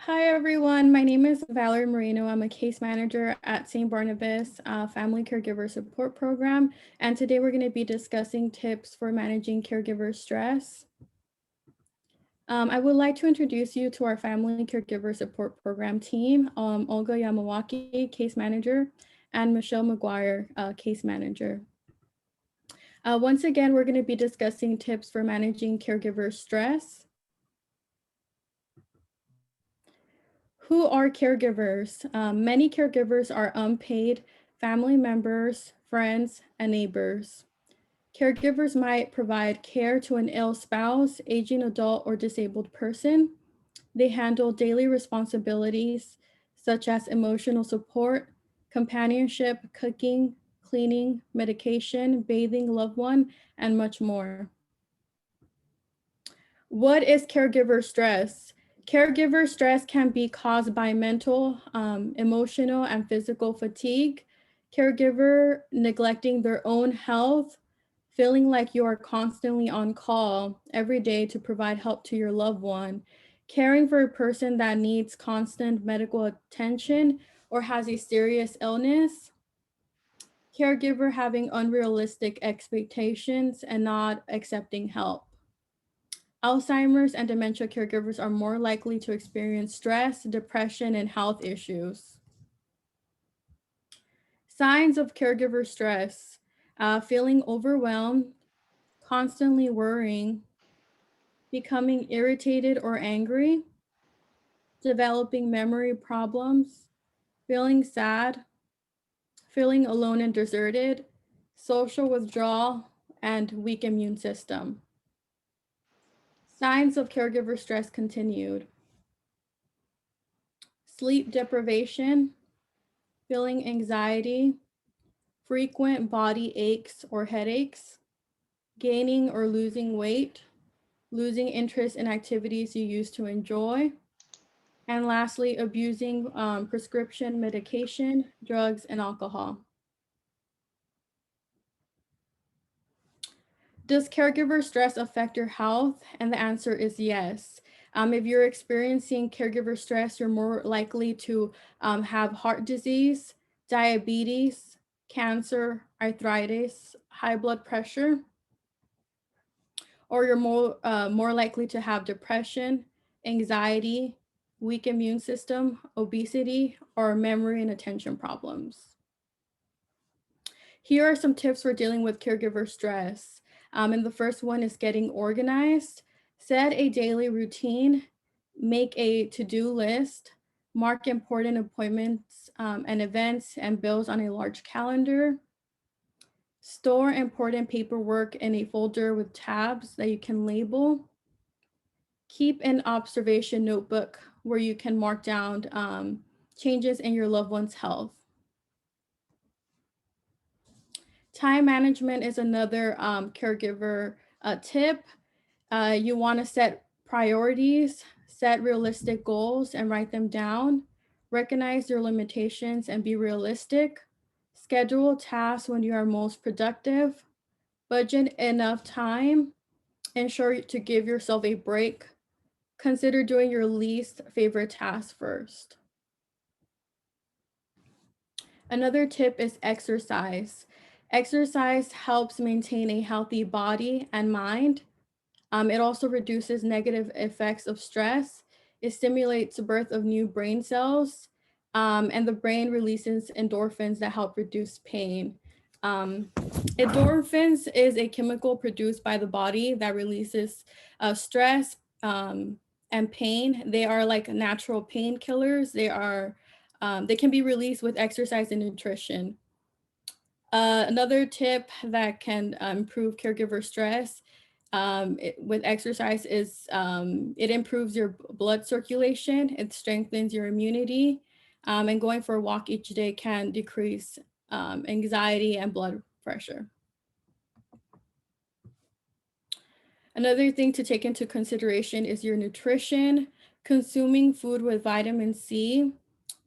Hi, everyone. My name is Valerie Moreno. I'm a case manager at St. Barnabas Family Caregiver Support Program. And today we're going to be discussing tips for managing caregiver stress. I would like to introduce you to our Family Caregiver Support Program team, Olga Yamawaki, case manager, and Michelle McGuire, case manager. Once again, we're going to be discussing tips for managing caregiver stress. Who are caregivers? Many caregivers are unpaid family members, friends, and neighbors. Caregivers might provide care to an ill spouse, aging adult, or disabled person. They handle daily responsibilities such as emotional support, companionship, cooking, cleaning, medication, bathing loved one, and much more. What is caregiver stress? Caregiver stress can be caused by mental, emotional, and physical fatigue. Caregiver neglecting their own health, feeling like you are constantly on call every day to provide help to your loved one, caring for a person that needs constant medical attention or has a serious illness, caregiver having unrealistic expectations and not accepting help. Alzheimer's and dementia caregivers are more likely to experience stress, depression, and health issues. Signs of caregiver stress: feeling overwhelmed, constantly worrying, becoming irritated or angry, developing memory problems, feeling sad, feeling alone and deserted, social withdrawal, and weak immune system. Signs of caregiver stress continued: sleep deprivation, feeling anxiety, frequent body aches or headaches, gaining or losing weight, losing interest in activities you used to enjoy, and lastly, abusing prescription medication, drugs, and alcohol. Does caregiver stress affect your health? And the answer is yes. If you're experiencing caregiver stress, you're more likely to have heart disease, diabetes, cancer, arthritis, high blood pressure, or you're more likely to have depression, anxiety, weak immune system, obesity, or memory and attention problems. Here are some tips for dealing with caregiver stress. And the first one is getting organized. Set a daily routine, make a to-do list, mark important appointments and events and bills on a large calendar. Store important paperwork in a folder with tabs that you can label. Keep an observation notebook where you can mark down changes in your loved one's health. Time management is another caregiver tip. You want to set priorities, set realistic goals, and write them down. Recognize your limitations and be realistic. Schedule tasks when you are most productive. Budget enough time. Ensure to give yourself a break. Consider doing your least favorite task first. Another tip is exercise. Exercise helps maintain a healthy body and mind. It also reduces negative effects of stress. It stimulates the birth of new brain cells, and the brain releases endorphins that help reduce pain. Endorphins is a chemical produced by the body that releases stress and pain. They are like natural painkillers. They can be released with exercise and nutrition. Another tip that can improve caregiver stress with exercise is it improves your blood circulation, it strengthens your immunity, and going for a walk each day can decrease anxiety and blood pressure. Another thing to take into consideration is your nutrition. Consuming food with vitamin C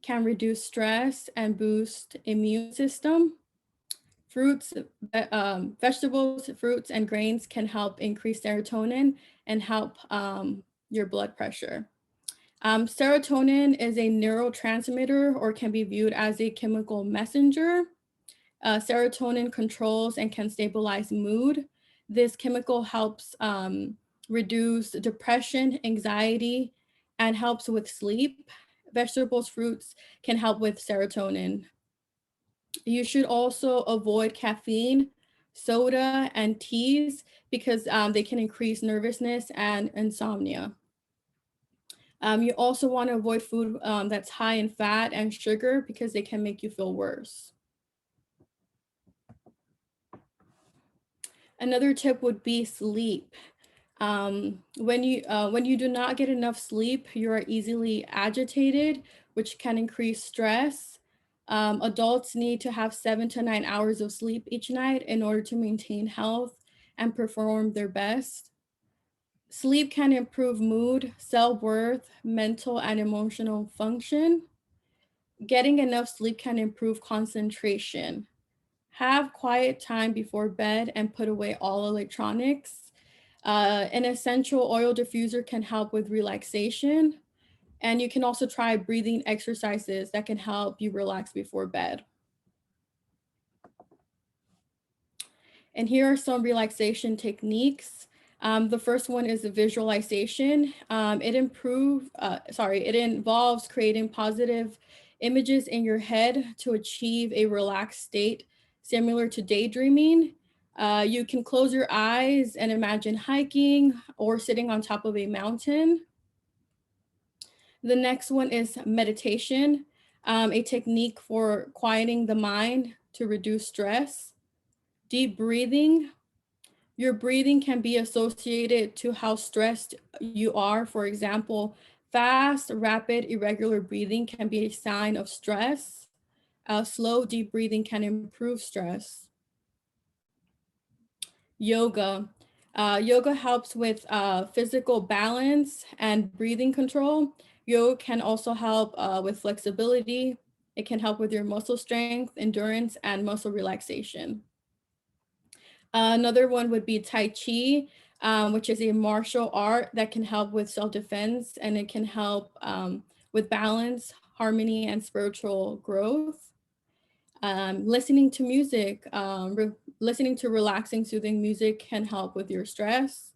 can reduce stress and boost immune system. Fruits, vegetables, fruits, and grains can help increase serotonin and help your blood pressure. Serotonin is a neurotransmitter or can be viewed as a chemical messenger. Serotonin controls and can stabilize mood. This chemical helps reduce depression, anxiety, and helps with sleep. Vegetables, fruits can help with serotonin. You should also avoid caffeine, soda, and teas because they can increase nervousness and insomnia. You also want to avoid food that's high in fat and sugar because they can make you feel worse. Another tip would be sleep. When you do not get enough sleep, you are easily agitated, which can increase stress. Adults need to have 7 to 9 hours of sleep each night in order to maintain health and perform their best. Sleep can improve mood, self-worth, mental and emotional function. Getting enough sleep can improve concentration. Have quiet time before bed and put away all electronics. An essential oil diffuser can help with relaxation. And you can also try breathing exercises that can help you relax before bed. And here are some relaxation techniques. The first one is a visualization. It involves creating positive images in your head to achieve a relaxed state similar to daydreaming. You can close your eyes and imagine hiking or sitting on top of a mountain. The next one is meditation, a technique for quieting the mind to reduce stress. Deep breathing. Your breathing can be associated to how stressed you are. For example, fast, rapid, irregular breathing can be a sign of stress. Slow, deep breathing can improve stress. Yoga. Yoga helps with physical balance and breathing control. Yoga can also help with flexibility. It can help with your muscle strength, endurance, and muscle relaxation. Another one would be Tai Chi, which is a martial art that can help with self-defense and it can help with balance, harmony, and spiritual growth. Listening to music, listening to relaxing, soothing music can help with your stress.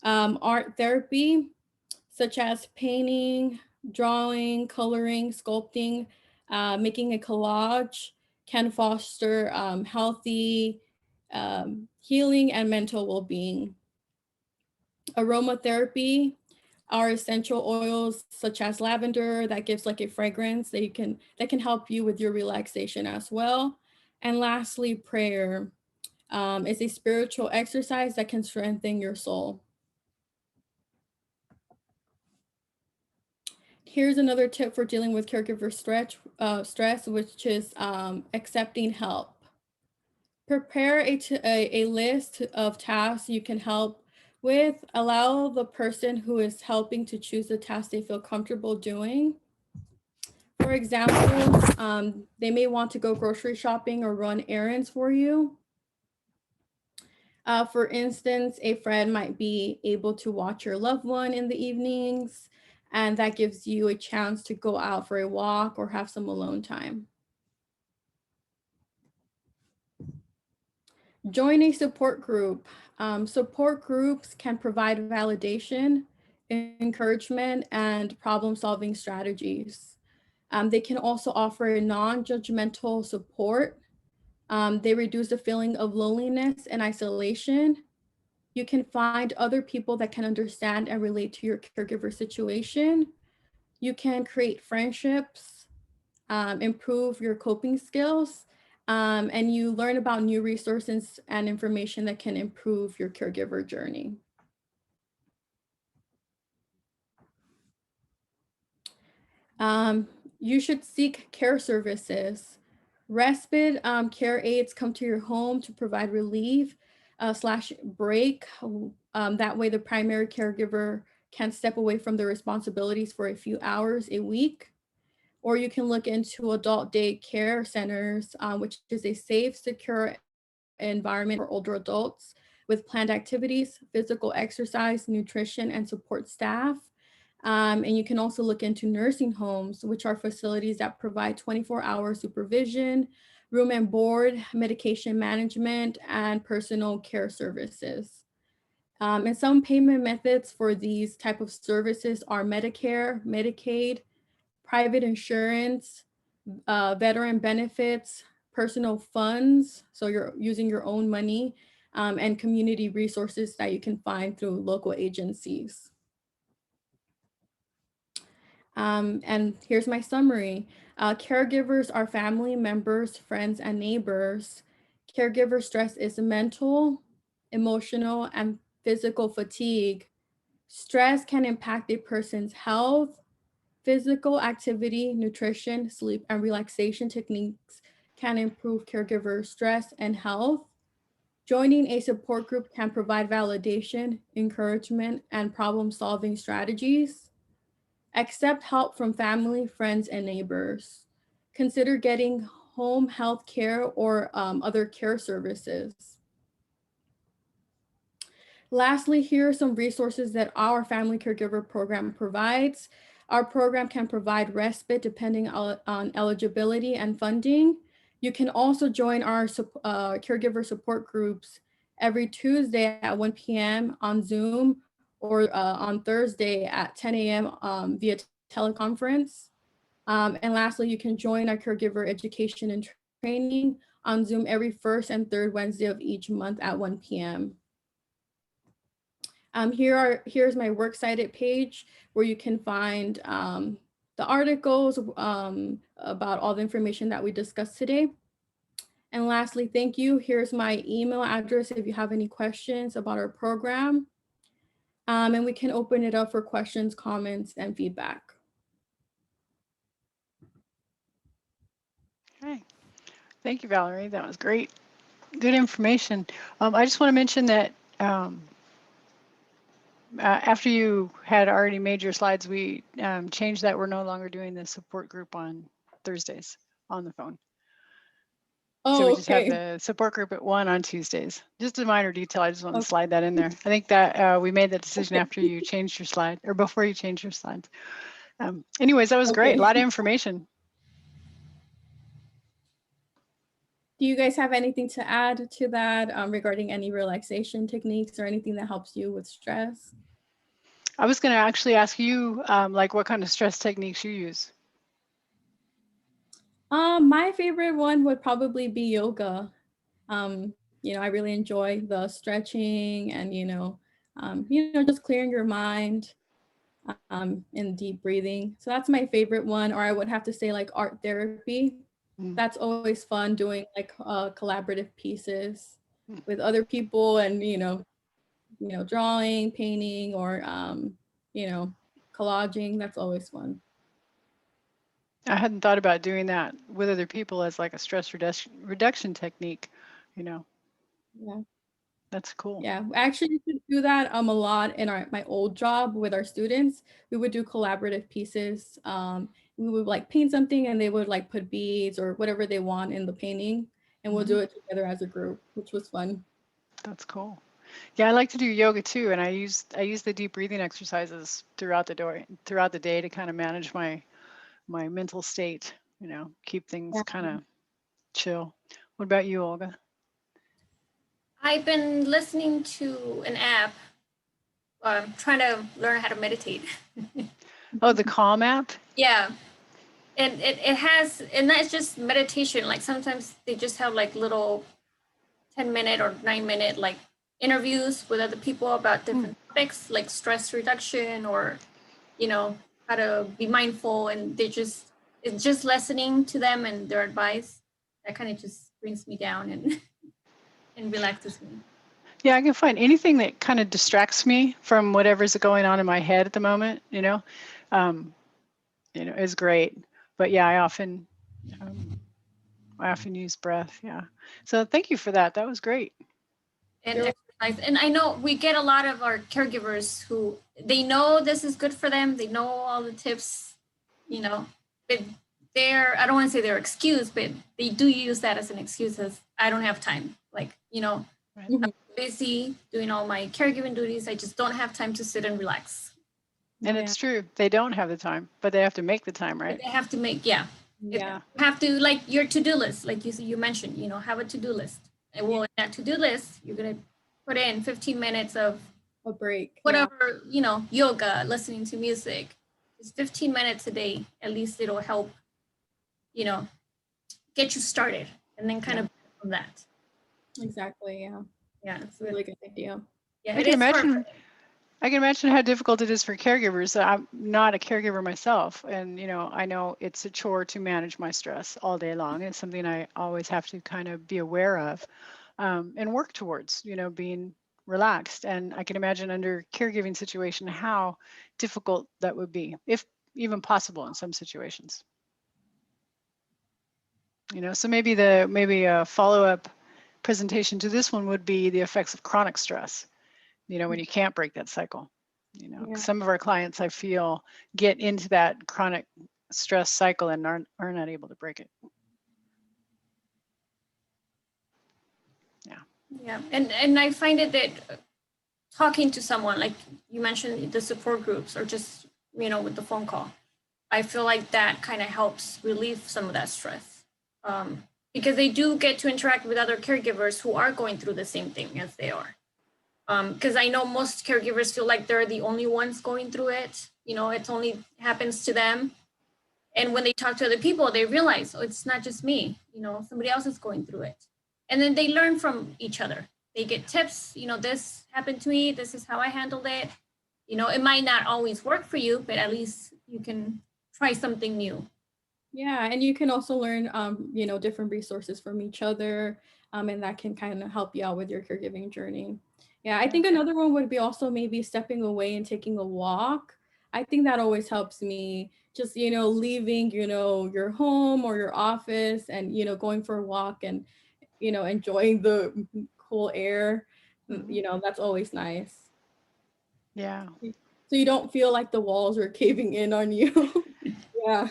Art therapy, such as painting, drawing, coloring, sculpting, making a collage, can foster healthy healing and mental well-being. Aromatherapy are essential oils such as lavender that gives like a fragrance that can help you with your relaxation as well. And lastly, prayer is a spiritual exercise that can strengthen your soul. Here's another tip for dealing with caregiver stress, which is accepting help. Prepare a list of tasks you can help with. Allow the person who is helping to choose the task they feel comfortable doing. For example, they may want to go grocery shopping or run errands for you. For instance, a friend might be able to watch your loved one in the evenings, and that gives you a chance to go out for a walk or have some alone time. Join a support group. Support groups can provide validation, encouragement, and problem-solving strategies. They can also offer non-judgmental support. They reduce the feeling of loneliness and isolation. You can find other people that can understand and relate to your caregiver situation. You can create friendships, improve your coping skills, and you learn about new resources and information that can improve your caregiver journey. Um, you should seek care services. Respite care aides come to your home to provide relief slash break. That way the primary caregiver can step away from their responsibilities for a few hours a week. Or you can look into adult day care centers, which is a safe, secure environment for older adults with planned activities, physical exercise, nutrition, and support staff. And you can also look into nursing homes, which are facilities that provide 24-hour supervision, room and board, medication management, and personal care services. And some payment methods for these type of services are Medicare, Medicaid, private insurance, veteran benefits, personal funds, so you're using your own money, and community resources that you can find through local agencies. And here's my summary. Caregivers are family members, friends, and neighbors. Caregiver stress is mental, emotional, and physical fatigue. Stress can impact a person's health. Physical activity, nutrition, sleep, and relaxation techniques can improve caregiver stress and health. Joining a support group can provide validation, encouragement, and problem-solving strategies. Accept help from family, friends, and neighbors. Consider getting home health care or other care services. Lastly, here are some resources that our Family Caregiver Program provides. Our program can provide respite depending on eligibility and funding. You can also join our caregiver support groups every Tuesday at 1 p.m. on Zoom or on Thursday at 10 a.m. Via teleconference. And lastly, you can join our caregiver education and training on Zoom every first and third Wednesday of each month at 1 p.m. Here's my works cited page where you can find the articles about all the information that we discussed today. And lastly, thank you. Here's my email address if you have any questions about our program. And we can open it up for questions, comments, and feedback. Okay. Thank you, Valerie. That was great. Good information. I just want to mention that after you had already made your slides, we changed that. We're no longer doing the support group on Thursdays on the phone. Oh, so we just have okay. the support group at 1 on Tuesdays. Just a minor detail. I just want to slide that in there. I think that we made that decision after you changed your slide or before you changed your slides. Anyways, that was great. A lot of information. Do you guys have anything to add to that regarding any relaxation techniques or anything that helps you with stress? I was going to actually ask you, like, what kind of stress techniques you use. My favorite one would probably be yoga. I really enjoy the stretching and, just clearing your mind and deep breathing. So that's my favorite one. Or I would have to say like art therapy. That's always fun doing like collaborative pieces with other people and, drawing, painting, or, collaging. That's always fun. I hadn't thought about doing that with other people as like a stress reduction technique, Yeah. That's cool. Yeah, I actually used to do that a lot in my old job with our students. We would do collaborative pieces. We would like paint something and they would like put beads or whatever they want in the painting, and we'll do it together as a group, which was fun. That's cool. Yeah, I like to do yoga too, and I use the deep breathing exercises throughout the day to kind of manage my mental state. Keep things kind of chill. What about you, Olga? I've been listening to an app. Trying to learn how to meditate. Oh, the Calm app? Yeah. And it has, and that's just meditation. Like sometimes they just have like little 10-minute or 9-minute like interviews with other people about different topics like stress reduction or, how to be mindful. And it's just listening to them and their advice that kind of just brings me down and relaxes me. Yeah, I can find anything that kind of distracts me from whatever's going on in my head at the moment, is great. But yeah, I often use breath. Yeah. So thank you for that. That was great. And exercise. And I know we get a lot of our caregivers who they know this is good for them. They know all the tips, but I don't want to say they're excuse, but they do use that as an excuse as I don't have time. Like, I'm busy doing all my caregiving duties. I just don't have time to sit and relax. And it's true, they don't have the time, but they have to make the time, But right? they have to make, yeah. Yeah. You have to, like your to-do list, like you mentioned, have a to-do list. And well, in that to-do list, you're gonna put in 15 minutes of A break. whatever, yoga, listening to music. Just 15 minutes a day, at least it'll help, get you started, and then kind of from that. Exactly. Yeah. Yeah, It's a really good idea. Yeah, I can imagine how difficult it is for caregivers. I'm not a caregiver myself, and I know it's a chore to manage my stress all day long. It's something I always have to kind of be aware of, and work towards, being relaxed. And I can imagine under caregiving situation how difficult that would be, if even possible in some situations. So maybe a follow-up presentation to this one would be the effects of chronic stress. When you can't break that cycle. Some of our clients, I feel, get into that chronic stress cycle and are not able to break it. Yeah, and I find it that talking to someone, like you mentioned, the support groups, or just with the phone call, I feel like that kind of helps relieve some of that stress, because they do get to interact with other caregivers who are going through the same thing as they are. Because I know most caregivers feel like they're the only ones going through it. It only happens to them. And when they talk to other people, they realize, oh, it's not just me. Somebody else is going through it. And then they learn from each other. They get tips. This happened to me. This is how I handled it. It might not always work for you, but at least you can try something new. Yeah, and you can also learn, different resources from each other, and that can kind of help you out with your caregiving journey. Yeah, I think another one would be also maybe stepping away and taking a walk. I think that always helps me. Just, leaving, your home or your office and, going for a walk and, enjoying the cool air. That's always nice. Yeah. So you don't feel like the walls are caving in on you. Yeah.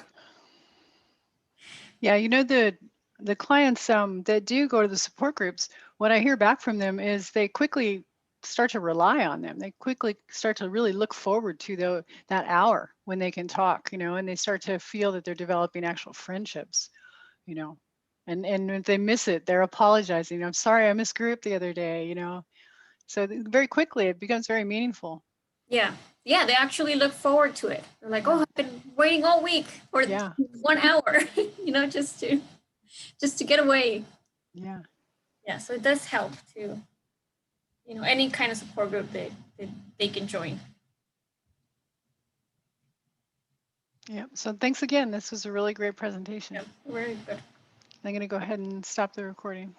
Yeah, the clients that do go to the support groups, what I hear back from them is they quickly start to rely on them. They quickly start to really look forward to that hour when they can talk, and they start to feel that they're developing actual friendships, and if they miss it, they're apologizing. I'm sorry, I missed group the other day, So very quickly it becomes very meaningful. Yeah. Yeah, they actually look forward to it. They're like, oh, I've been waiting all week for 1 hour, just to get away. Yeah. Yeah, so it does help to, any kind of support group that they can join. Yeah, so thanks again. This was a really great presentation. Yeah, very good. I'm going to go ahead and stop the recording.